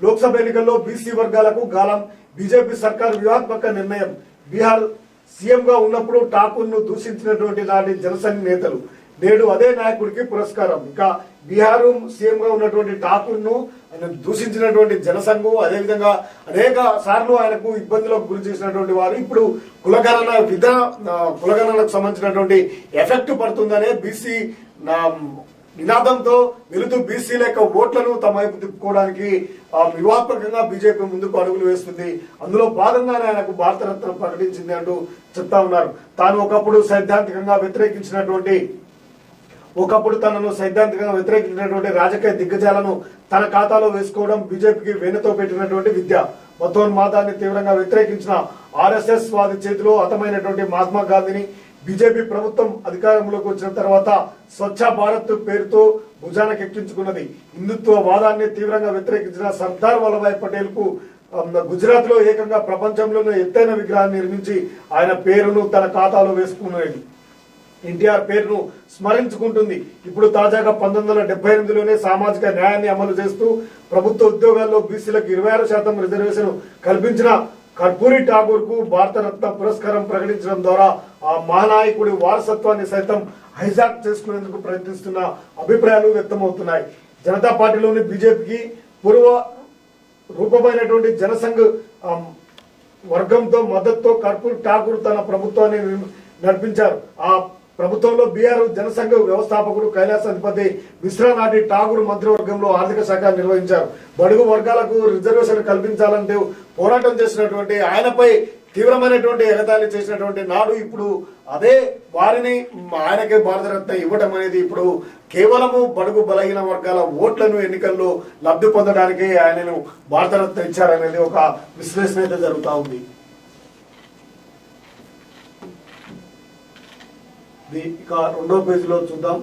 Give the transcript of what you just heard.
లోక్సభ ఎన్నికల్లో బీసీ వర్గాలకు గాలం. బీజేపీ సర్కార్ వ్యూహాత్మక నిర్ణయం. బీహార్ సీఎంగా ఉన్నప్పుడు ఠాకూర్ ను దూషించినటువంటి నాటి జనసంఘ్ నేతలు నేడు అదే నాయకుడికి పురస్కారం. ఇంకా బీహార్ సీఎంగా ఉన్నటువంటి ఠాకూర్ ను దూషించినటువంటి జనసంఘం, అదేవిధంగా అనేక సార్లు ఆయనకు ఇబ్బందులకు గురి చేసినటువంటి వారు ఇప్పుడు కులగణనకు సంబంధించినటువంటి ఎఫెక్ట్ పడుతుందనే బీసీ నినాదంతో వెళుతూ బీసీల యొక్క ఓట్లను తమ వైపు తిప్పుకోవడానికి వ్యూహాత్మకంగా బీజేపీ ముందుకు అడుగులు వేస్తుంది. అందులో భాగంగానే ఆయనకు భారతరత్న ప్రకటించింది అంటూ చెప్తా ఉన్నారు. తాను ఒకప్పుడు సైద్ధాంతికంగా వ్యతిరేకించినటువంటి రాజకీయ దిగ్గజాలను తన ఖాతాలో వేసుకోవడం బీజేపీకి వెనుతో పెట్టినటువంటి విద్య. మతోన్మాదాన్ని తీవ్రంగా వ్యతిరేకించిన ఆర్ఎస్ఎస్ వాది చేతిలో హతమైనటువంటి మహాత్మా గాంధీని బీజేపీ ప్రభుత్వం అధికారంలోకి వచ్చిన తర్వాత స్వచ్ఛ భారత్ పేరుతో భుజానకెక్కించుకున్నది. హిందుత్వ వాదాన్ని తీవ్రంగా వ్యతిరేకించిన సర్దార్ వల్లభాయ్ పటేల్ కు గుజరాత్ లో ఏకంగా ప్రపంచంలోనే ఎత్తైన విగ్రహాన్ని నిర్మించి ఆయన పేరును తన ఖాతాలో వేసుకున్నది. ఎన్టీఆర్ పేరును స్మరించుకుంటుంది. ఇప్పుడు తాజాగా 1978లోనే సామాజిక న్యాయాన్ని అమలు చేస్తూ ప్రభుత్వ ఉద్యోగాల్లో బీసీలకు 26% రిజర్వేషన్ కల్పించిన కర్పూరి ఠాకూర్ కు భారతరత్న పురస్కారం ప్రకటించడం ద్వారా ఆ మహానాయకుడి వారసత్వాన్ని సైతం హైజాక్ చేసుకునేందుకు ప్రయత్నిస్తున్న అభిప్రాయాలు వ్యక్తమవుతున్నాయి. జనతా పార్టీలోని బీజేపీకి పూర్వ రూపమైనటువంటి జనసంఘ్ వర్గంతో మద్దతుతో కర్పూరి ఠాకూర్ తన ప్రభుత్వాన్ని నడిపించారు. ఆ ప్రభుత్వంలో బీఆర్ జనసంఘ వ్యవస్థాపకుడు కైలాసాధిపతి మిశ్రా నాటి ఠాకూర్ మంత్రివర్గంలో ఆర్థిక శాఖ నిర్వహించారు. బడుగు వర్గాలకు రిజర్వేషన్ కల్పించాలంటూ పోరాటం చేసినటువంటి ఆయనపై తీవ్రమైనటువంటి ఎగతాళి చేసినటువంటి నాడు ఇప్పుడు అదే వారిని ఆయనకే భారతరత్న ఇవ్వడం అనేది ఇప్పుడు కేవలము బడుగు బలహీన వర్గాల ఓట్లను ఎన్నికల్లో లబ్ధి పొందడానికి ఆయనను భారతరత్న ఇచ్చారనేది ఒక విశ్లేషణ అయితే జరుగుతూ ఉంది. ఇక రెండో పేజీలో చూద్దాం.